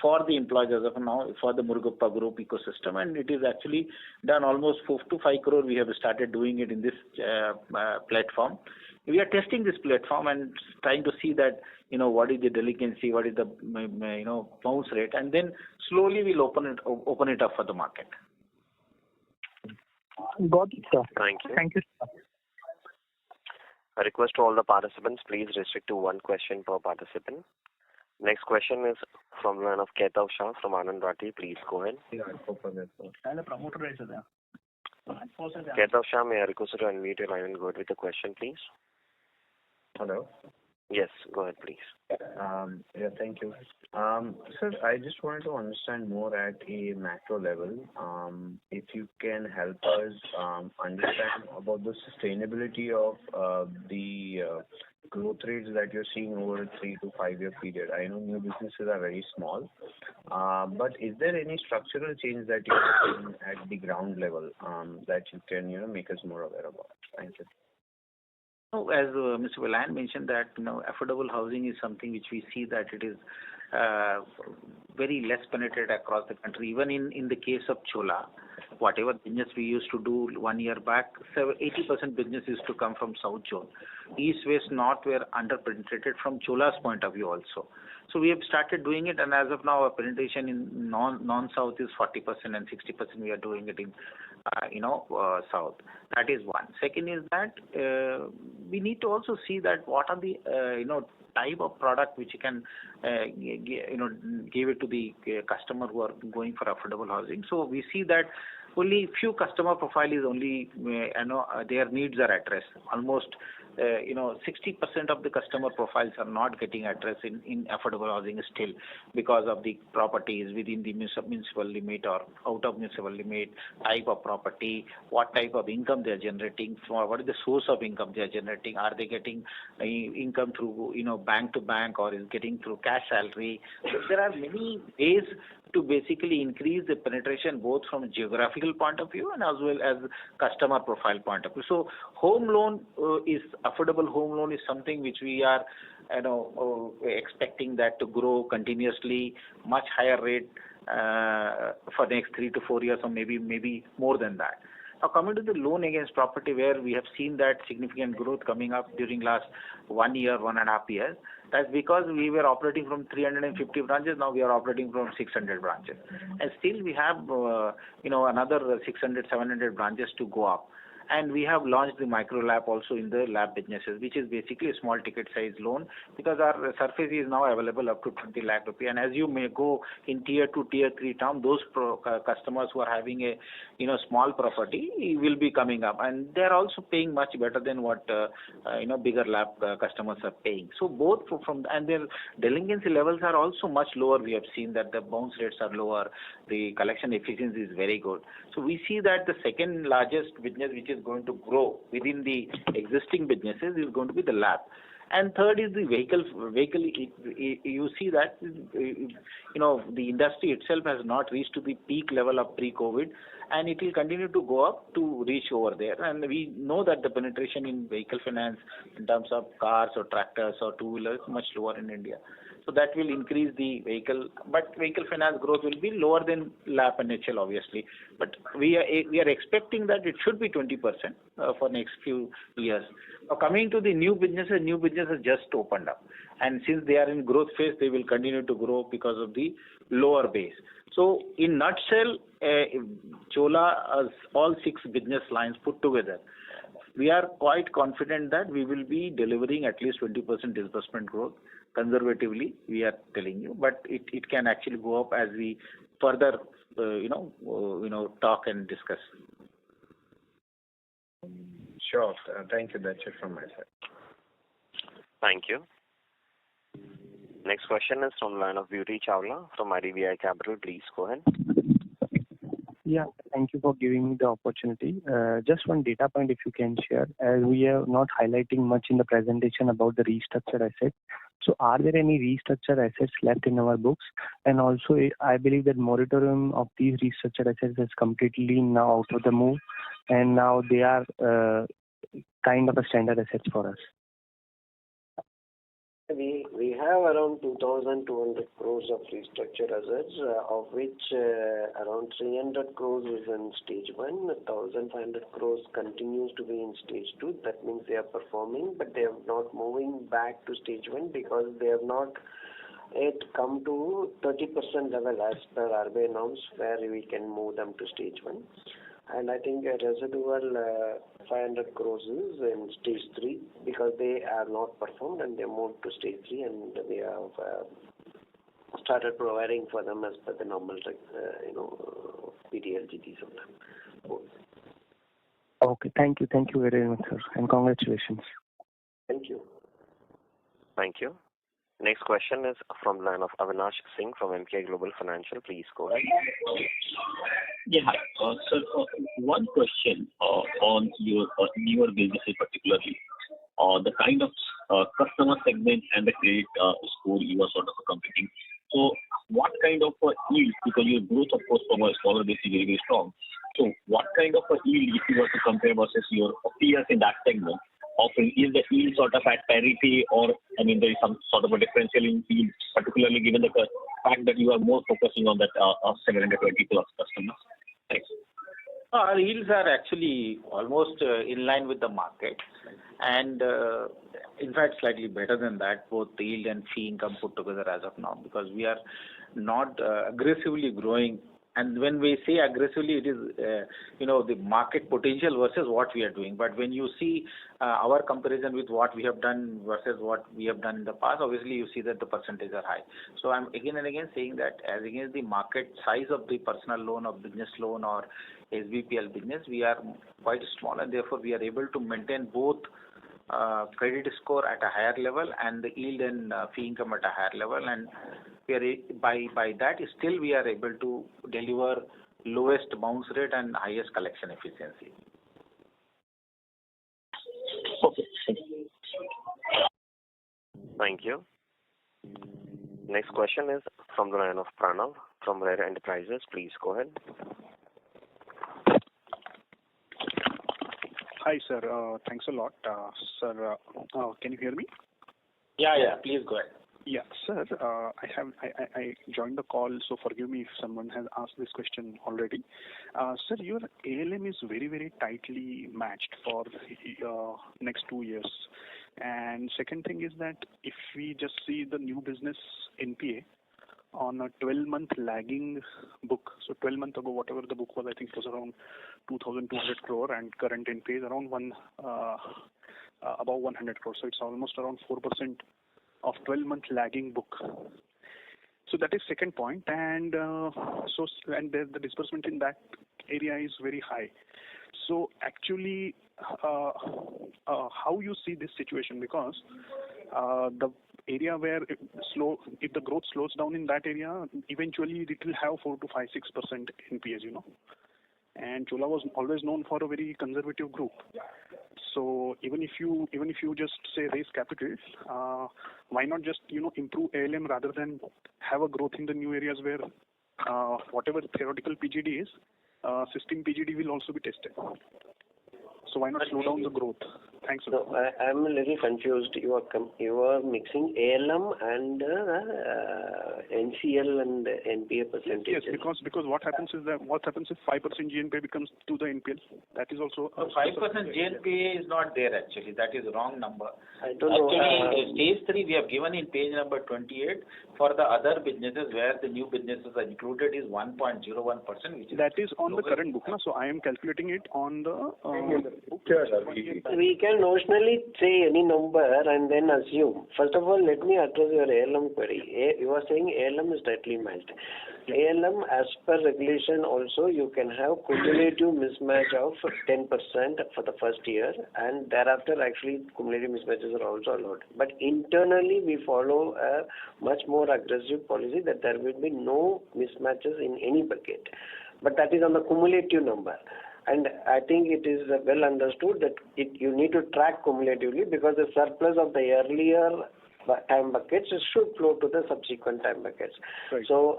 Speaker 7: for the employees as of now, for the Murugappa Group ecosystem, and it is actually done almost 4 to 5 crore. We have started doing it in this platform. We are testing this platform and trying to see that what is the delinquency, what is the bounce rate, and then slowly we'll open it up for the market.
Speaker 11: Got it, sir.
Speaker 1: Thank you.
Speaker 11: Thank you, sir.
Speaker 1: A request to all the participants, please restrict to one question per participant. Next question is from the line of Kaitav Shah from Anand Rathi. Please go ahead. Kaitav Shah, may I request you to unmute your line and go ahead with the question, please?
Speaker 12: Hello.
Speaker 1: Yes, go ahead, please.
Speaker 12: Yeah, thank you. Sir, I just wanted to understand more at a macro level. If you can help us understand about the sustainability of the growth rates that you're seeing over a 3 to 5 year period. I know new businesses are very small, but is there any structural change that you're seeing at the ground level that you can make us more aware about? Thank you.
Speaker 7: As Mr. Velan mentioned that affordable housing is something which we see that it is very less penetrated across the country. Even in the case of Chola, whatever business we used to do 1 year back, 80% business used to come from South Zone. East, West, North were under-penetrated from Chola's point of view also. So we have started doing it, and as of now, our penetration in non-South is 40% and 60% we are doing it in, South. That is one. Second is that we need to also see that what are the, type of product which you can, give it to the customer who are going for affordable housing. So we see that only few customer profile is only, their needs are addressed. Almost, 60% of the customer profiles are not getting addressed in affordable housing still because of the properties within the municipal limit or out of municipal limit, type of property, what type of income they are generating, what is the source of income they are generating, are they getting income through, bank to bank, or is getting through cash salary. So there are many ways to basically increase the penetration both from a geographical point of view and as well as customer profile point of view. So home loan affordable home loan is something which we are expecting that to grow continuously, much higher rate for the next 3 to 4 years, or maybe more than that. Now coming to the loan against property, where we have seen that significant growth coming up during last 1 year, 1.5 years, that's because we were operating from 350 branches, now we are operating from 600 branches. And still we have, another 600, 700 branches to go up. And we have launched the micro LAP also in the LAP businesses, which is basically a small ticket size loan, because our surface is now available up to 20 lakh rupee. And as you may go in tier 2, tier 3 town, those customers who are having a small property will be coming up, and they are also paying much better than what bigger LAP customers are paying. So both and their delinquency levels are also much lower. We have seen that the bounce rates are lower, the collection efficiency is very good. So we see that the second largest business which is going to grow within the existing businesses is going to be the LAP. And third is the vehicle. You see that the industry itself has not reached to the peak level of pre-COVID, and it will continue to go up to reach over there. And we know that the penetration in vehicle finance in terms of cars or tractors or two-wheelers is much lower in India. So that will increase the vehicle, but vehicle finance growth will be lower than LAP and HL obviously. But we are expecting that it should be 20% for next few years. Now coming to the new businesses just opened up, and since they are in growth phase, they will continue to grow because of the lower base. So in nutshell, Chola, all 6 business lines put together, we are quite confident that we will be delivering at least 20% disbursement growth. Conservatively, we are telling you, but it can actually go up as we further, talk and discuss.
Speaker 12: Sure. Thank you. That's it from my side.
Speaker 1: Thank you. Next question is from the line of Beauty Chawla from IDBI Capital. Please go ahead.
Speaker 6: Yeah, thank you for giving me the opportunity. Just one data point if you can share, as we are not highlighting much in the presentation about the restructured assets. So are there any restructured assets left in our books? And also, I believe that moratorium of these restructured assets is completely now out of the move, and now they are kind of a standard assets for us.
Speaker 5: We have around 2,200 crores of restructured assets, of which around 300 crores is in stage 1, 1,500 crores continues to be in stage 2. That means they are performing, but they are not moving back to stage 1 because they have not yet come to 30% level as per RBI norms, where we can move them to stage 1. And I think a residual 500 crores is in stage 3 because they are not performed and they moved to stage 3, and we have started providing for them as per the normal, PDLGDs of them.
Speaker 6: Okay, thank you very much, sir, and congratulations.
Speaker 5: Thank you.
Speaker 1: Thank you. Next question is from the line of Avinash Singh from Emkay Global Financial. Please go ahead.
Speaker 13: Yeah, hi. Sir, one question on your newer businesses particularly, the kind of customer segment and the credit score you are sort of competing. So what kind of yield, because your growth of course from a smaller base is very, very strong. So what kind of a yield if you were to compare versus your peers in that segment, offering? Is the yield sort of at parity, or I mean, there is some sort of a differential in yield, particularly given the fact that you are more focusing on that 720 plus customers? Thanks.
Speaker 7: Our yields are actually almost in line with the market, and in fact slightly better than that, both the yield and fee income put together as of now, because we are not aggressively growing. And when we say aggressively, it is the market potential versus what we are doing. But when you see our comparison with what we have done versus what we have done in the past, obviously you see that the percentages are high. So I'm again and again saying that as against the market size of the personal loan or business loan or SBPL business, we are quite small, and therefore we are able to maintain both credit score at a higher level and the yield and fee income at a higher level, and we are by that still we are able to deliver lowest bounce rate and highest collection efficiency.
Speaker 13: Okay. Thank you.
Speaker 1: Thank you. Next question is from the line of Pranav from Rare Enterprises. Please go ahead.
Speaker 14: Hi, sir. Thanks a lot. Sir, can you hear me?
Speaker 7: Yeah. Please go ahead.
Speaker 14: Yeah, sir. I joined the call, so forgive me if someone has asked this question already. Sir, your ALM is very, very tightly matched for next 2 years. And second thing is that if we just see the new business NPA on a 12-month lagging book, so 12 months ago, whatever the book was, I think it was around 2,200 crore, and current NPA is around above 100 crore. So it's almost around 4% of 12-month lagging book. So that is second point, and the disbursement in that area is very high. So actually, how you see this situation? Because the area where if the growth slows down in that area, eventually it will have 4 to 5, 6% NPAs, And Chola was always known for a very conservative group. So even if you just say raise capital, why not just improve ALM rather than have a growth in the new areas where whatever theoretical PGD is, system PGD will also be tested. So why not slow down the growth? Thanks.
Speaker 5: No, I'm a little confused. You are mixing ALM and NCL and NPA percentages.
Speaker 14: Yes, because what happens is 5% GNPA becomes to the NPL. That is also
Speaker 7: 5% GNPA is not there actually. That is wrong number.
Speaker 5: I don't know.
Speaker 7: Actually, stage 3 we have given in page number 28 for the other businesses where the new businesses are included is 1.01%, which is
Speaker 14: that is on the current book. So I am calculating it on the book.
Speaker 5: We can notionally say any number and then assume. First of all, let me address your ALM query. You are saying ALM is tightly matched. ALM, as per regulation also, you can have cumulative mismatch of 10% for the first year, and thereafter actually cumulative mismatches are also allowed. But internally we follow a much more aggressive policy that there will be no mismatches in any bucket. But that is on the cumulative number. And I think it is well understood that you need to track cumulatively, because the surplus of the earlier time buckets should flow to the subsequent time buckets. Right. So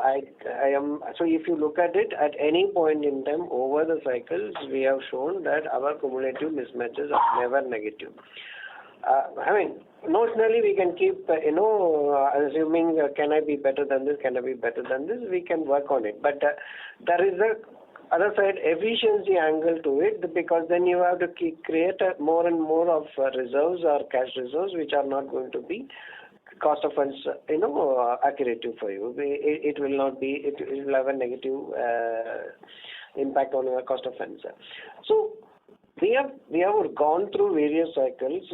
Speaker 5: so if you look at it at any point in time over the cycles, we have shown that our cumulative mismatches are never negative. Notionally we can keep, assuming can I be better than this, we can work on it. But there is a other side efficiency angle to it, because then you have to create more and more of reserves or cash reserves which are not going to be cost of funds accretive for you. It will not be, it will have a negative impact on your cost of funds. So we have gone through various cycles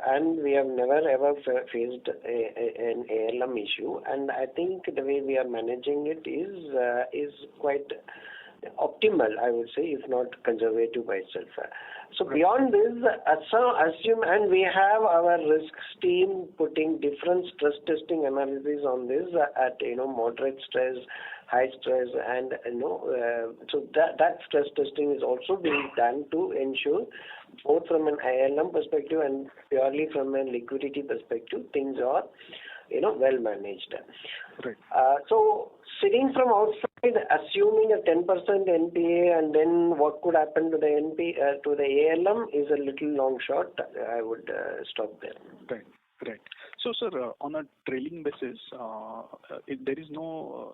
Speaker 5: and we have never ever faced an ALM issue, and I think the way we are managing it is quite optimal, I would say, if not conservative by itself. So beyond this, assume, and we have our risks team putting different stress testing analysis on this at moderate stress, high stress, and so that stress testing is also being done to ensure both from an ILM perspective and purely from a liquidity perspective, things are, well managed.
Speaker 14: Right.
Speaker 5: So sitting from outside, assuming a 10% NPA and then what could happen to the to the ALM is a little long shot. I would stop there.
Speaker 14: Right. So, sir, on a trailing basis, there is no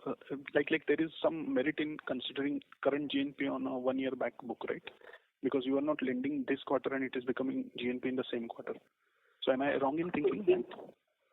Speaker 14: like there is some merit in considering current GNP on a 1 year back book, right? Because you are not lending this quarter and it is becoming GNP in the same quarter. So, am I wrong in thinking that?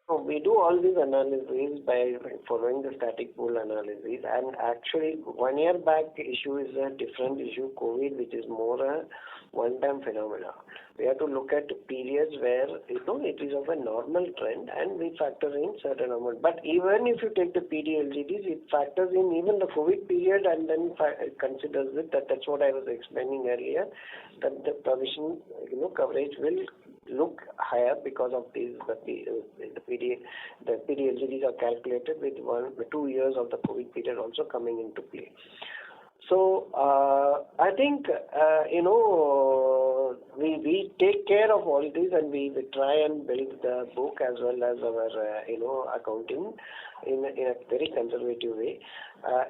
Speaker 5: So we do all these analyses by following the static pool analysis, and actually 1 year back issue is a different issue, COVID, which is more a one-time phenomena. We have to look at periods where it is of a normal trend and we factor in certain amount. But even if you take the PD LGDs, it factors in even the COVID period and then considers it. That's what I was explaining earlier, that the provision coverage will look higher because of these. The PD LGDs are calculated with 2 years of the COVID period also coming into play. So I think we take care of all these and we try and build the book as well as our accounting in a very conservative way.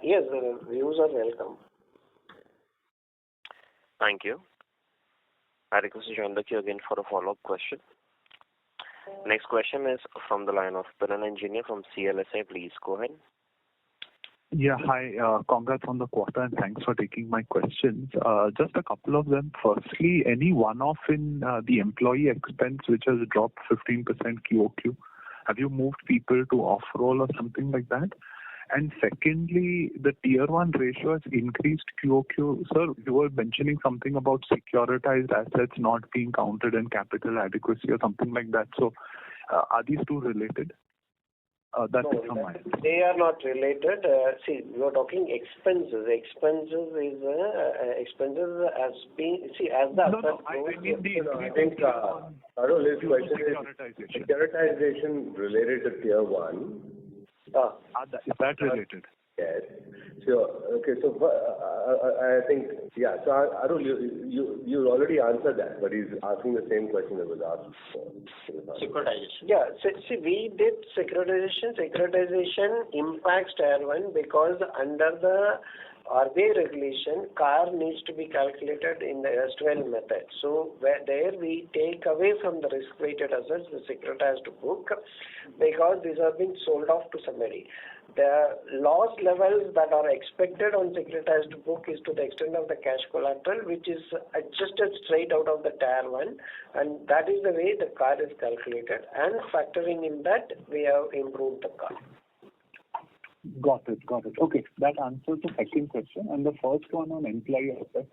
Speaker 5: Yes, the views are welcome.
Speaker 1: Thank you. I request you to join the queue again for a follow-up question. Next question is from the line of Piran Engineer from CLSA. Please go ahead.
Speaker 15: Yeah, hi. Congrats on the quarter and thanks for taking my questions. Just a couple of them. Firstly, any one-off in the employee expense which has dropped 15% QOQ? Have you moved people to off-roll or something like that? And secondly, the Tier 1 ratio has increased QOQ. Sir, you were mentioning something about securitized assets not being counted in capital adequacy or something like that. So, are these two related? That's it from my end.
Speaker 5: They are not related. See, we are talking expenses. Expenses is expenses as being as the.
Speaker 15: No, I mean
Speaker 3: I think Arul, his question is securitization related to Tier 1.
Speaker 15: Is that related?
Speaker 3: Yes. Sure. Okay. So I think So Arul, you already answered that, but he's asking the same question that was asked before.
Speaker 10: Securitization.
Speaker 5: Yeah. See, we did securitization. Securitization impacts Tier 1 because under the RBI regulation, CAR needs to be calculated in the erstwhile method. So there we take away from the risk-weighted assets the securitized book because these have been sold off to somebody. The loss levels that are expected on securitized book is to the extent of the cash collateral, which is adjusted straight out of the Tier 1, and that is the way the CAR is calculated. And factoring in that, we have improved the CAR.
Speaker 15: Got it. Okay, that answers the second question. And the first one on employee assets.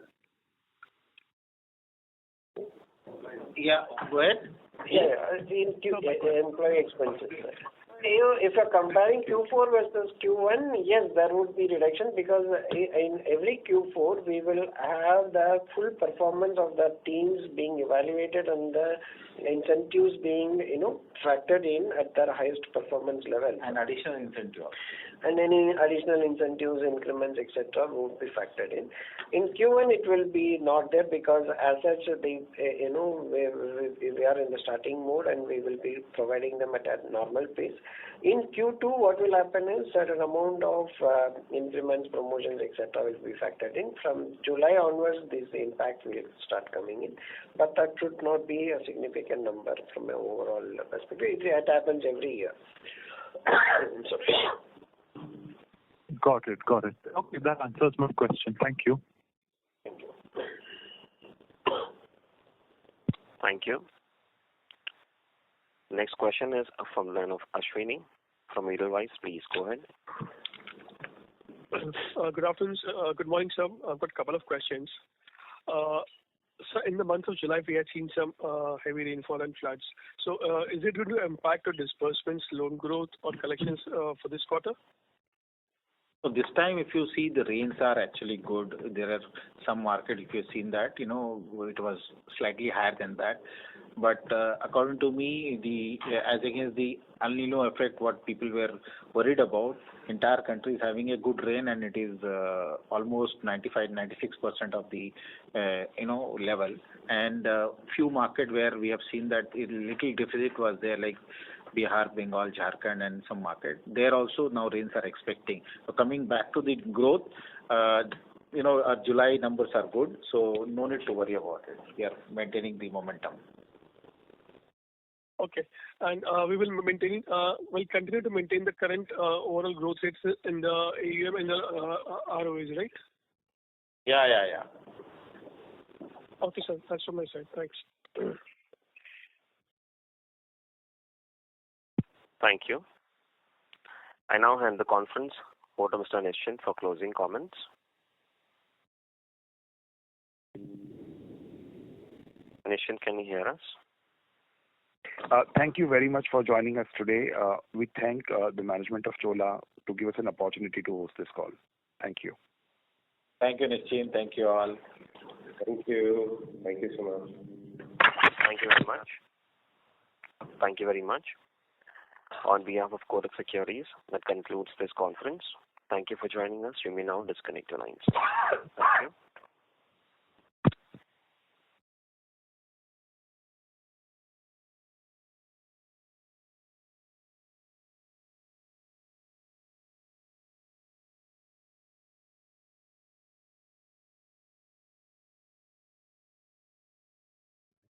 Speaker 7: Yeah, go ahead.
Speaker 5: Employee expenses. If you're comparing Q4 versus Q1, yes, there would be reduction because in every Q4 we will have the full performance of the teams being evaluated and the incentives being factored in at their highest performance level.
Speaker 7: And additional incentive.
Speaker 5: And any additional incentives, increments, etc. would be factored in. In Q1, it will be not there because as such, we are in the starting mode and we will be providing them at a normal pace. In Q2, what will happen is certain amount of increments, promotions, etc. will be factored in. From July onwards, this impact will start coming in. But that should not be a significant number from an overall perspective. It happens every year.
Speaker 15: Got it. Okay, that answers my question. Thank you.
Speaker 1: Thank you. Next question is from the line of Ashwini from Edelweiss. Please go ahead.
Speaker 9: Good afternoon. Good morning, sir. I've got a couple of questions. So in the month of July, we had seen some heavy rainfall and floods. So is it going to impact the disbursements, loan growth, or collections for this quarter?
Speaker 7: So this time, if you see, the rains are actually good. There are some market, if you've seen that, it was slightly higher than that. but according to me, as against the El Nino effect, what people were worried about, entire country is having a good rain, and it is almost 95-96% of the level. And few market where we have seen that a little deficit was there, like Bihar, Bengal, Jharkhand, and some market. There also now rains are expecting. So coming back to the growth, our July numbers are good, so no need to worry about it. We are maintaining the momentum.
Speaker 9: Okay. And we will continue to maintain the current overall growth rates in the AUM and the ROAs, right?
Speaker 7: Yeah.
Speaker 9: Okay, sir. That's from my side. Thanks.
Speaker 1: Thank you. I now hand the conference over to Mr. Nischint for closing comments. Nischint, can you hear us?
Speaker 2: Thank you very much for joining us today. We thank the management of Chola to give us an opportunity to host this call. Thank you.
Speaker 7: Thank you, Nischint. Thank you all.
Speaker 3: Thank you. Thank you so much.
Speaker 1: Thank you very much. Thank you very much. On behalf of Kotak Securities, that concludes this conference. Thank you for joining us. You may now disconnect your lines. Thank you.